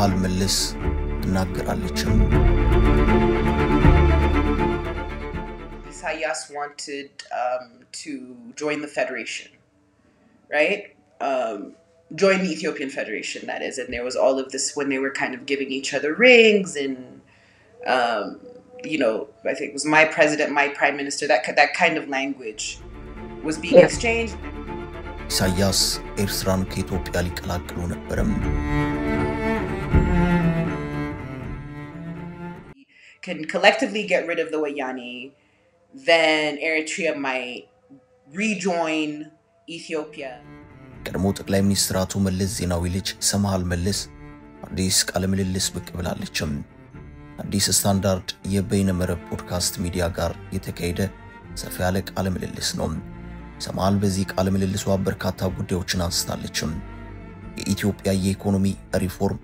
ሰማሃል መልስ እናገራለችም Isaias wanted to join the federation, right? Join the Ethiopian Federation, that is. And there was all of this when they were kind of giving each other rings and, I think it was my president, my prime minister, that kind of language was being exchanged. ኢሳያስ ኤርትራን ከኢትዮጵያ ሊቀላቅሉ ነበርም can collectively get rid of the Wayani, then Eritrea might rejoin Ethiopia. ቀድሞ ጠቅላይ ሚኒስትር አቶ መለስ ዜናዊ ልጅ ሰማሃል መልስ አዲስ ቃለ ምልልስ ብቅ ብላለችም አዲስ ስታንዳርድ የበይነ መረብ ፖድካስት ሚዲያ ጋር የተካሄደ ሰፊ ያለ ቃለ ምልልስ ነው ሰማሃል በዚህ ቃለ ምልልሷ በርካታ ጉዳዮችን አንስታለችም የኢትዮጵያ የኢኮኖሚ ሪፎርም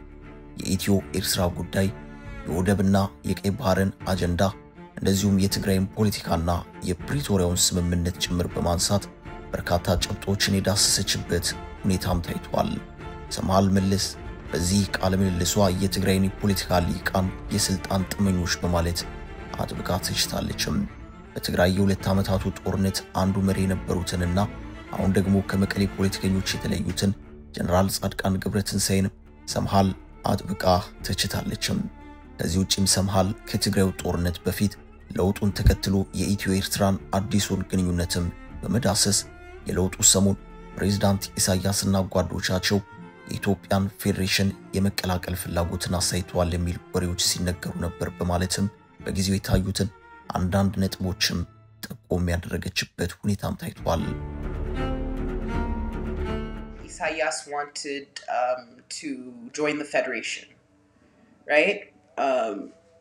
የኢትዮ ኤርትራ ጉዳይ የወደብና የቀይ ባህርን አጀንዳ እንደዚሁም የትግራይን ፖለቲካና የፕሪቶሪያውን ስምምነት ጭምር በማንሳት በርካታ ጭብጦችን የዳሰሰችበት ሁኔታም ታይቷል ሰማሃል መልስ በዚህ ቃለ ምልልሷ የትግራይን ፖለቲካ ሊቃን የስልጣን ጥመኞች በማለት አጥብቃ ተችታለችም በትግራይ የሁለት ዓመታቱ ጦርነት አንዱ መሪ የነበሩትንና አሁን ደግሞ ከመቀሌ ፖለቲከኞች የተለዩትን ጀነራል ጻድቃን ገብረትንሳኤን ሰማሃል አጥብቃ ተችታለችም ከዚህ ውጪም ሰማሃል ከትግራይ ጦርነት በፊት ለውጡን ተከትሎ የኢትዮ ኤርትራን አዲሱን ግንኙነትም በመዳሰስ የለውጡ ሰሞን ፕሬዝዳንት ኢሳያስና ጓዶቻቸው የኢትዮጵያን ፌዴሬሽን የመቀላቀል ፍላጎትን አሳይተዋል የሚል ወሬዎች ሲነገሩ ነበር በማለትም በጊዜው የታዩትን አንዳንድ ነጥቦችም ጠቆም ያደረገችበት ሁኔታም ታይቷል Isaias wanted to join the federation, right?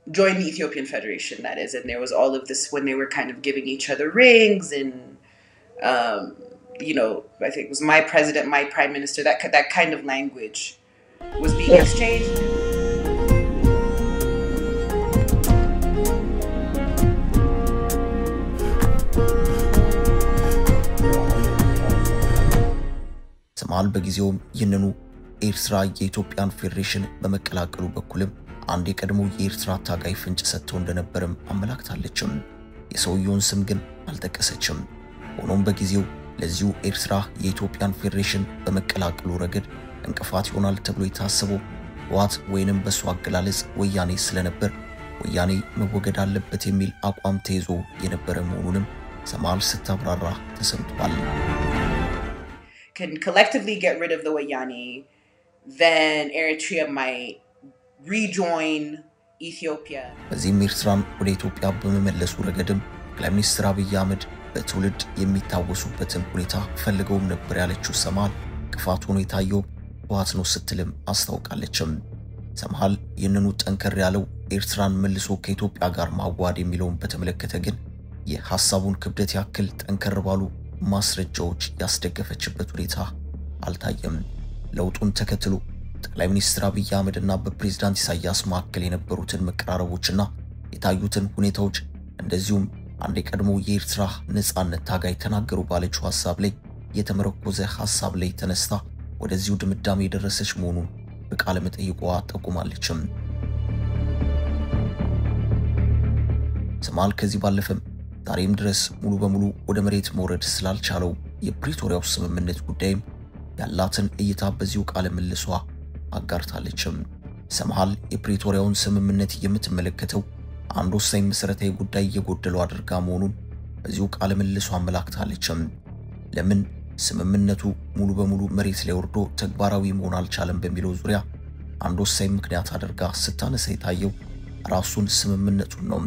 Join the Ethiopian Federation, that is. And there was all of this when they were kind of giving each other rings and I think it was my president, my prime minister, that kind of language was being exchanged. ሰማሃል በጊዜውም ይህንኑ ኤርትራ የኢትዮጵያን ፌዴሬሽን በመቀላቀሉ በኩልም አንድ የቀድሞ የኤርትራ ታጋይ ፍንጭ ሰጥተው እንደነበርም አመላክታለችም የሰውየውን ስም ግን አልጠቀሰችም ሆኖም በጊዜው ለዚሁ ኤርትራ የኢትዮጵያን ፌዴሬሽን በመቀላቀሉ ረገድ እንቅፋት ይሆናል ተብሎ የታሰበው ዋት ወይንም በሱ አገላለጽ ወያኔ ስለነበር ወያኔ መወገድ አለበት የሚል አቋም ተይዞ የነበረ መሆኑንም ሰማሃል ስታብራራ ተሰምቷል can collectively get rid of the Wayani, then Eritrea might rejoin Ethiopia. በዚህም ኤርትራን ወደ ኢትዮጵያ በመመለሱ ረገድም ጠቅላይ ሚኒስትር አብይ አህመድ በትውልድ የሚታወሱበትን ሁኔታ ፈልገውም ነበር ያለችው ሰማሃል ቅፋት ሆኖ የታየው ዋት ነው ስትልም አስታውቃለችም ሰማሃል ይህንኑ ጠንከር ያለው ኤርትራን መልሶ ከኢትዮጵያ ጋር ማዋሃድ የሚለውን በተመለከተ ግን የሐሳቡን ክብደት ያክል ጠንከር ባሉ ማስረጃዎች ያስደገፈችበት ሁኔታ አልታየም ለውጡን ተከትሎ ጠቅላይ ሚኒስትር አብይ አህመድና በፕሬዝዳንት ኢሳያስ መካከል የነበሩትን መቀራረቦችና የታዩትን ሁኔታዎች እንደዚሁም አንድ የቀድሞ የኤርትራ ነጻነት ታጋይ ተናገሩ ባለችው ሐሳብ ላይ የተመረኮዘ ሐሳብ ላይ ተነስታ ወደዚሁ ድምዳሜ የደረሰች መሆኑን በቃለ መጠይቋ ጠቁማለችም ሰማሃል ከዚህ ባለፈም ዛሬም ድረስ ሙሉ በሙሉ ወደ መሬት መውረድ ስላልቻለው የፕሪቶሪያው ስምምነት ጉዳይም ያላትን እይታ በዚሁ ቃለ ምልልሷ አጋርታለችም ሰማሃል የፕሪቶሪያውን ስምምነት የምትመለከተው አንድ ወሳኝ መሰረታዊ ጉዳይ የጎደለው አድርጋ መሆኑን በዚሁ ቃለ ምልልሷ አመላክታለችም ለምን ስምምነቱ ሙሉ በሙሉ መሬት ላይ ወርዶ ተግባራዊ መሆን አልቻለም በሚለው ዙሪያ አንድ ወሳኝ ምክንያት አድርጋ ስታነሳ የታየው ራሱን ስምምነቱን ነው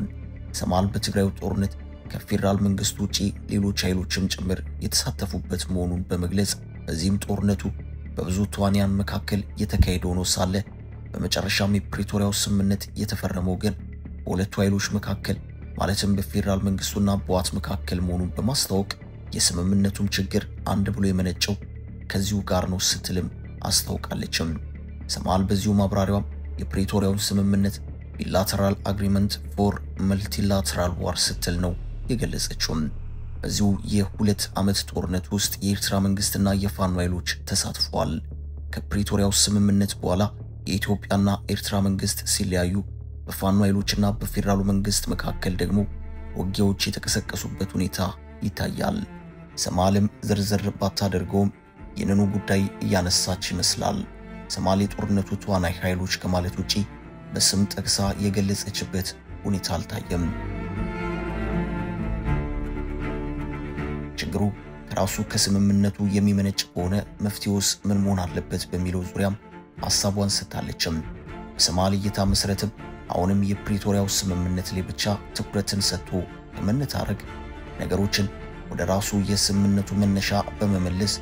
ሰማሃል በትግራይ ጦርነት ከፌደራል መንግስቱ ውጪ ሌሎች ኃይሎችም ጭምር የተሳተፉበት መሆኑን በመግለጽ በዚህም ጦርነቱ በብዙ ተዋንያን መካከል የተካሄደው ነው ሳለ በመጨረሻም የፕሪቶሪያው ስምምነት የተፈረመው ግን በሁለቱ ኃይሎች መካከል ማለትም በፌደራል መንግስቱና በዋት መካከል መሆኑን በማስታወቅ የስምምነቱም ችግር አንድ ብሎ የመነጨው ከዚሁ ጋር ነው ስትልም አስታውቃለችም ሰማሃል በዚሁ ማብራሪያው የፕሪቶሪያውን ስምምነት bilateral agreement for multilateral war ስትል ነው የገለጸችው በዚሁ የሁለት ዓመት ጦርነት ውስጥ የኤርትራ መንግስትና የፋኖ ኃይሎች ተሳትፈዋል ከፕሪቶሪያው ስምምነት በኋላ የኢትዮጵያና ኤርትራ መንግስት ሲለያዩ በፋኖ ኃይሎችና በፌደራሉ መንግስት መካከል ደግሞ ውጊያዎች የተቀሰቀሱበት ሁኔታ ይታያል። ሰማልም ዝርዝር ባታደርገውም ይህንኑ ጉዳይ እያነሳች ይመስላል። ሰማል የጦርነቱ ተዋናይ ኃይሎች ከማለት ውጪ በስም ጠቅሳ የገለጸችበት ሁኔታ አልታየም። ችግሩ ከራሱ ከስምምነቱ የሚመነጭ ከሆነ መፍትሄውስ ምን መሆን አለበት በሚለው ዙሪያም ሐሳቧን ሰጥታለችም። በሰማል እይታ መሰረትም አሁንም የፕሪቶሪያው ስምምነት ላይ ብቻ ትኩረትን ሰጥቶ ከመነታረክ ነገሮችን ወደ ራሱ የስምምነቱ መነሻ በመመለስ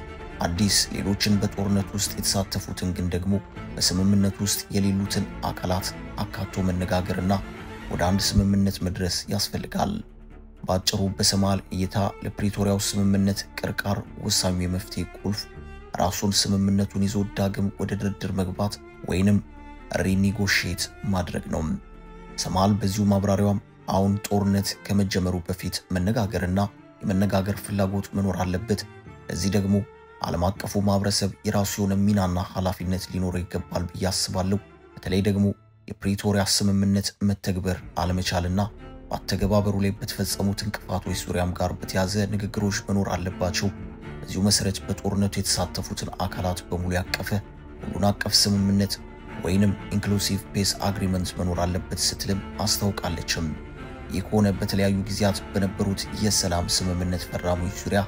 አዲስ ሌሎችን በጦርነት ውስጥ የተሳተፉትን ግን ደግሞ በስምምነቱ ውስጥ የሌሉትን አካላት አካቶ መነጋገርና ወደ አንድ ስምምነት መድረስ ያስፈልጋል። ባጭሩ በሰማል እይታ ለፕሪቶሪያው ስምምነት ቅርቃር ወሳኙ የመፍትሄ ቁልፍ ራሱን ስምምነቱን ይዞ ዳግም ወደ ድርድር መግባት ወይንም ሪኒጎሺየት ማድረግ ነው። ሰማል በዚሁ ማብራሪያውም አሁን ጦርነት ከመጀመሩ በፊት መነጋገርና የመነጋገር ፍላጎት መኖር አለበት። ለዚህ ደግሞ ዓለም አቀፉ ማህበረሰብ የራሱ የሆነ ሚናና ኃላፊነት ሊኖረው ይገባል ብዬ አስባለሁ። በተለይ ደግሞ የፕሪቶሪያ ስምምነት መተግበር አለመቻልና በአተገባበሩ ላይ በተፈጸሙት እንቅፋቶች ዙሪያም ጋር በተያዘ ንግግሮች መኖር አለባቸው። በዚሁ መሰረት በጦርነቱ የተሳተፉትን አካላት በሙሉ ያቀፈ ሁሉን አቀፍ ስምምነት ወይንም ኢንክሉሲቭ ፔስ አግሪመንት መኖር አለበት ስትልም አስታውቃለችም። ይህ ከሆነ በተለያዩ ጊዜያት በነበሩት የሰላም ስምምነት ፈራሚዎች ዙሪያ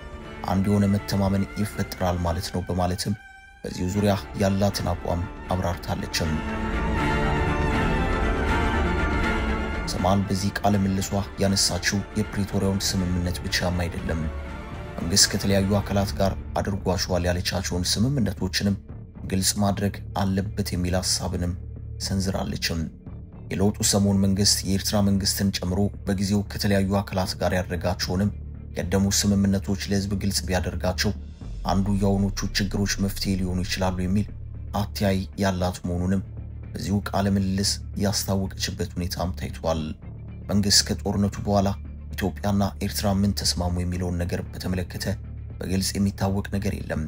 አንድ የሆነ መተማመን ይፈጠራል ማለት ነው በማለትም በዚሁ ዙሪያ ያላትን አቋም አብራርታለችም። ሰማል በዚህ ቃለ ምልሷ ያነሳችው የፕሪቶሪያውን ስምምነት ብቻም አይደለም። መንግስት ከተለያዩ አካላት ጋር አድርጓቸዋል ያለቻቸውን ስምምነቶችንም ግልጽ ማድረግ አለበት የሚል ሐሳብንም ሰንዝራለችም። የለውጡ ሰሞን መንግስት የኤርትራ መንግስትን ጨምሮ በጊዜው ከተለያዩ አካላት ጋር ያደረጋቸውንም ቀደሙ ስምምነቶች ለህዝብ ግልጽ ቢያደርጋቸው አንዱ የአሁኖቹ ችግሮች መፍትሄ ሊሆኑ ይችላሉ የሚል አትያይ ያላት መሆኑንም በዚሁ ቃለ ምልልስ ያስታወቀችበት ሁኔታም ታይቷል። መንግስት ከጦርነቱ በኋላ ኢትዮጵያና ኤርትራ ምን ተስማሙ የሚለውን ነገር በተመለከተ በግልጽ የሚታወቅ ነገር የለም።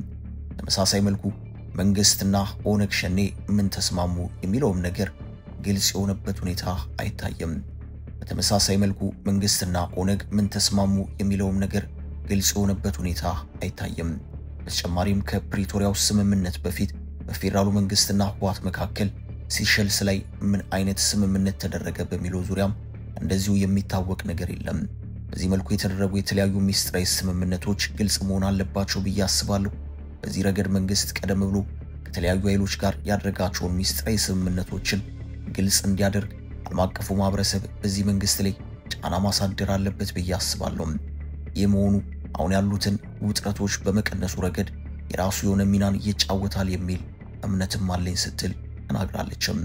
በተመሳሳይ መልኩ መንግስትና ኦነግ ሸኔ ምን ተስማሙ የሚለውም ነገር ግልጽ የሆነበት ሁኔታ አይታየም። በተመሳሳይ መልኩ መንግስትና ኦነግ ምን ተስማሙ የሚለውም ነገር ግልጽ የሆነበት ሁኔታ አይታየም። በተጨማሪም ከፕሪቶሪያው ስምምነት በፊት በፌደራሉ መንግስትና ህወሓት መካከል ሲሸልስ ላይ ምን አይነት ስምምነት ተደረገ በሚለው ዙሪያም እንደዚሁ የሚታወቅ ነገር የለም። በዚህ መልኩ የተደረጉ የተለያዩ ሚስጥራዊ ስምምነቶች ግልጽ መሆን አለባቸው ብዬ አስባለሁ። በዚህ ረገድ መንግስት ቀደም ብሎ ከተለያዩ ኃይሎች ጋር ያደረጋቸውን ሚስጥራዊ ስምምነቶችን ግልጽ እንዲያደርግ ዓለም አቀፉ ማህበረሰብ በዚህ መንግስት ላይ ጫና ማሳደር አለበት ብዬ አስባለሁ። ይህ መሆኑ አሁን ያሉትን ውጥረቶች በመቀነሱ ረገድ የራሱ የሆነ ሚናን ይጫወታል የሚል እምነትም አለኝ ስትል ተናግራለችም።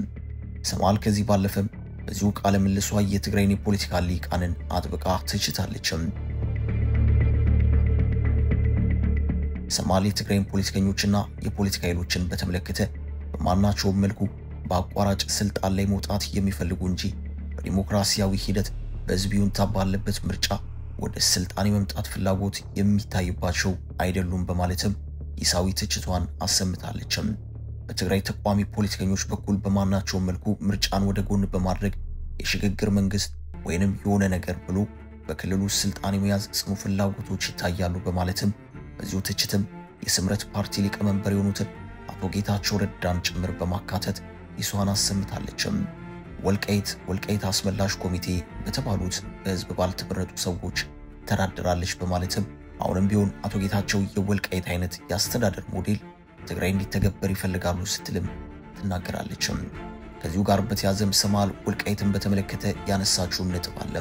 ሰማል ከዚህ ባለፈም በዚሁ ቃለ ምልሷ የትግራይን የፖለቲካ ሊቃንን አጥብቃ ትችታለችም። ሰማል የትግራይን ፖለቲከኞችና የፖለቲካ ኃይሎችን በተመለከተ በማናቸውም መልኩ በአቋራጭ ስልጣን ላይ መውጣት የሚፈልጉ እንጂ በዲሞክራሲያዊ ሂደት በህዝብ ይሁንታ ባለበት ምርጫ ወደ ስልጣን የመምጣት ፍላጎት የሚታይባቸው አይደሉም በማለትም ይሳዊ ትችቷን አሰምታለችም። በትግራይ ተቋሚ ፖለቲከኞች በኩል በማናቸውም መልኩ ምርጫን ወደ ጎን በማድረግ የሽግግር መንግስት ወይንም የሆነ ነገር ብሎ በክልሉ ስልጣን የመያዝ ጽኑ ፍላጎቶች ይታያሉ በማለትም በዚሁ ትችትም የስምረት ፓርቲ ሊቀመንበር የሆኑትን አቶ ጌታቸው ረዳን ጭምር በማካተት ይሷን አሰምታለችም። ወልቃይት አስመላሽ ኮሚቴ በተባሉት በህዝብ ባልተመረጡ ሰዎች ተዳድራለች በማለትም አሁንም ቢሆን አቶ ጌታቸው የወልቃይት አይነት ያስተዳደር ሞዴል ትግራይ እንዲተገበር ይፈልጋሉ ስትልም ትናገራለችም። ከዚሁ ጋር በተያዘም ሰማል ወልቃይትን በተመለከተ ያነሳችው ነጥብ አለ።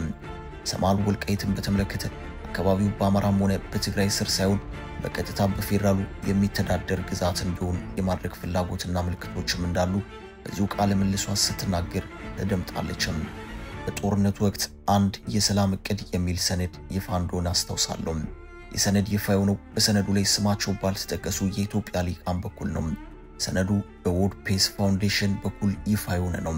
ሰማል ወልቃይትን በተመለከተ አካባቢው በአማራም ሆነ በትግራይ ስር ሳይሆን በቀጥታ በፌደራሉ የሚተዳደር ግዛት እንዲሆን የማድረግ ፍላጎትና ምልክቶችም እንዳሉ በዚሁ ቃለ ምልሷ ስትናገር ተደምጣለችም። በጦርነቱ ወቅት አንድ የሰላም እቅድ የሚል ሰነድ ይፋ እንደሆነ አስታውሳለሁ። የሰነድ ይፋ የሆነው በሰነዱ ላይ ስማቸው ባልተጠቀሱ የኢትዮጵያ ሊቃን በኩል ነው። ሰነዱ በወርልድ ፒስ ፋውንዴሽን በኩል ይፋ የሆነ ነው።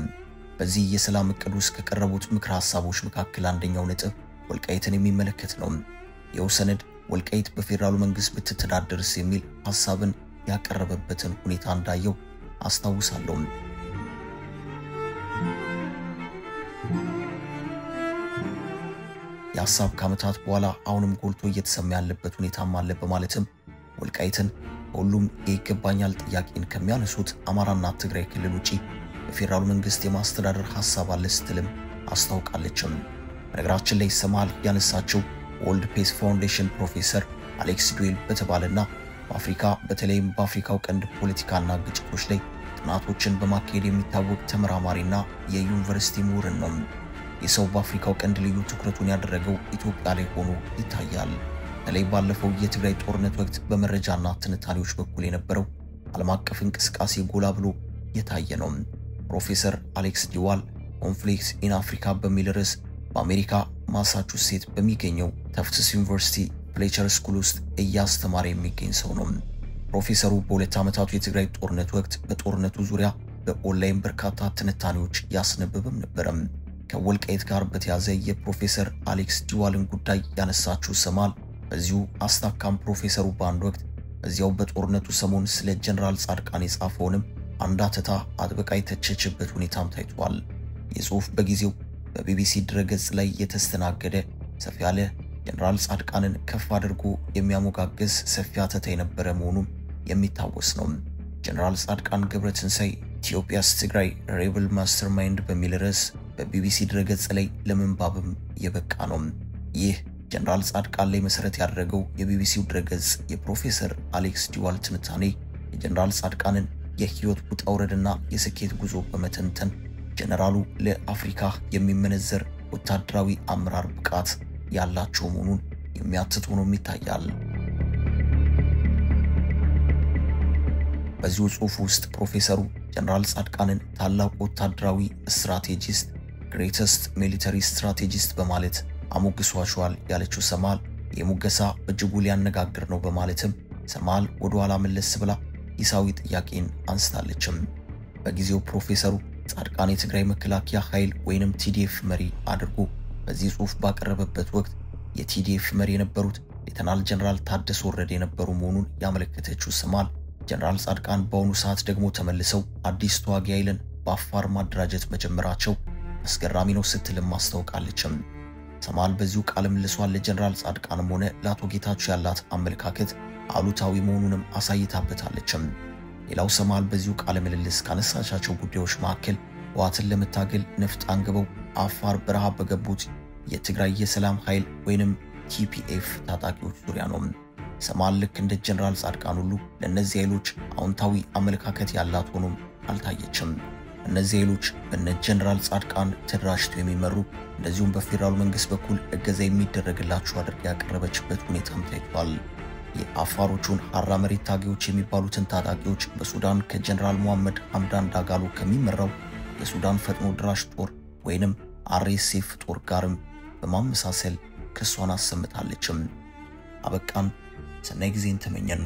በዚህ የሰላም እቅድ ውስጥ ከቀረቡት ምክረ ሐሳቦች መካከል አንደኛው ነጥብ ወልቃይትን የሚመለከት ነው። ይኸው ሰነድ ወልቃይት በፌደራሉ መንግስት ብትተዳደርስ የሚል ሐሳብን ያቀረበበትን ሁኔታ እንዳየው አስታውሳለሁ። የሐሳብ ከዓመታት በኋላ አሁንም ጎልቶ እየተሰማ ያለበት ሁኔታም አለ በማለትም ወልቃይትን ሁሉም ይገባኛል ጥያቄን ከሚያነሱት አማራና ትግራይ ክልል ውጪ በፌደራል መንግስት የማስተዳደር ሐሳብ አለ ስትልም አስታውቃለችም። በነገራችን ላይ ሰማል ያነሳቸው ወርልድ ፒስ ፋውንዴሽን ፕሮፌሰር አሌክስ ዱዌል በተባለና በአፍሪካ በተለይም በአፍሪካው ቀንድ ፖለቲካና ግጭቶች ላይ ጥናቶችን በማካሄድ የሚታወቅ ተመራማሪና የዩኒቨርሲቲ ምሁር ነው። የሰው በአፍሪካው ቀንድ ልዩ ትኩረቱን ያደረገው ኢትዮጵያ ላይ ሆኖ ይታያል። በተለይ ባለፈው የትግራይ ጦርነት ወቅት በመረጃና ትንታኔዎች በኩል የነበረው ዓለም አቀፍ እንቅስቃሴ ጎላ ብሎ የታየ ነው። ፕሮፌሰር አሌክስ ዲዋል ኮንፍሊክት ኢን አፍሪካ በሚል ርዕስ በአሜሪካ ማሳቹሴት በሚገኘው ተፍትስ ዩኒቨርሲቲ ፍሌቸር ስኩል ውስጥ እያስተማረ የሚገኝ ሰው ነው። ፕሮፌሰሩ በሁለት ዓመታቱ የትግራይ ጦርነት ወቅት በጦርነቱ ዙሪያ በኦንላይን በርካታ ትንታኔዎች ያስነብብም ነበረም። ከወልቃይት ጋር በተያዘ የፕሮፌሰር አሌክስ ዲዋልን ጉዳይ ያነሳችው ሰማል በዚሁ አስታካም ፕሮፌሰሩ በአንድ ወቅት በዚያው በጦርነቱ ሰሞን ስለ ጀነራል ጻድቃን የጻፈውንም አንዳተታ አጥብቃ የተቸችበት ሁኔታም ታይቷል። የጽሑፍ በጊዜው በቢቢሲ ድረገጽ ላይ የተስተናገደ ሰፊ ያለ ጀነራል ጻድቃንን ከፍ አድርጎ የሚያሞጋግስ ሰፊ አተታ የነበረ መሆኑን የሚታወስ ነው። ጀነራል ጻድቃን ገብረትንሳይ ኢትዮጵያስ ትግራይ ሬብል ማስተርማይንድ በሚል ርዕስ በቢቢሲ ድረገጽ ላይ ለመንባብም የበቃ ነው። ይህ ጀነራል ጻድቃን ላይ መሰረት ያደረገው የቢቢሲው ድረገጽ የፕሮፌሰር አሌክስ ዲዋል ትንታኔ የጀነራል ጻድቃንን የህይወት ውጣ ውረድና የስኬት ጉዞ በመተንተን ጀነራሉ ለአፍሪካ የሚመነዘር ወታደራዊ አመራር ብቃት ያላቸው መሆኑን የሚያትት ሆኖ ይታያል። በዚሁ ጽሑፍ ውስጥ ፕሮፌሰሩ ጀነራል ጻድቃንን ታላቁ ወታደራዊ ስትራቴጂስት ግሬተስት ሚሊተሪ ስትራቴጂስት በማለት አሞግሷቸዋል ያለችው ሰማል የሙገሳ በእጅጉ ሊያነጋግር ነው በማለትም ሰማል ወደ ኋላ መለስ ብላ ኢሳዊ ጥያቄን አንስታለችም። በጊዜው ፕሮፌሰሩ ጻድቃን የትግራይ መከላከያ ኃይል ወይንም ቲዲኤፍ መሪ አድርጎ በዚህ ጽሑፍ ባቀረበበት ወቅት የቲዲኤፍ መሪ የነበሩት ሌተናል ጀነራል ታደሰ ወረደ የነበሩ መሆኑን ያመለከተችው ሰማል ጀነራል ጻድቃን በአሁኑ ሰዓት ደግሞ ተመልሰው አዲስ ተዋጊ ኃይልን በአፋር ማደራጀት መጀመራቸው አስገራሚ ነው ስትልም አስታውቃለችም። ሰማል በዚሁ ቃል ምልሷል ለጀነራል ጻድቃንም ሆነ ለአቶ ጌታቸው ያላት አመለካከት አሉታዊ መሆኑንም አሳይታበታለችም። ሌላው ሰማል በዚሁ ቃል ምልልስ ካነሳቻቸው ጉዳዮች መካከል ህወሓትን ለመታገል ነፍጥ አንግበው አፋር በረሃ በገቡት የትግራይ የሰላም ኃይል ወይንም ቲፒኤፍ ታጣቂዎች ዙሪያ ነው። ሰማል ልክ እንደ ጀነራል ጻድቃን ሁሉ ለነዚህ ኃይሎች አዎንታዊ አመለካከት ያላት ሆኖም አልታየችም። እነዚህ ኃይሎች በነ ጀነራል ጻድቃን ተደራጅተው የሚመሩ እንደዚሁም በፌደራል መንግስት በኩል እገዛ የሚደረግላቸው አድርጋ ያቀረበችበት ሁኔታም ታይቷል። የአፋሮቹን ሐራ መሬት ታጋዮች የሚባሉትን ታጣቂዎች በሱዳን ከጀነራል መሐመድ ሐምዳን ዳጋሎ ከሚመራው የሱዳን ፈጥኖ ድራሽ ጦር ወይንም አርኤስኤፍ ጦር ጋርም በማመሳሰል ክሷን አሰምታለችም። አበቃን። ሰናይ ጊዜን ተመኘን።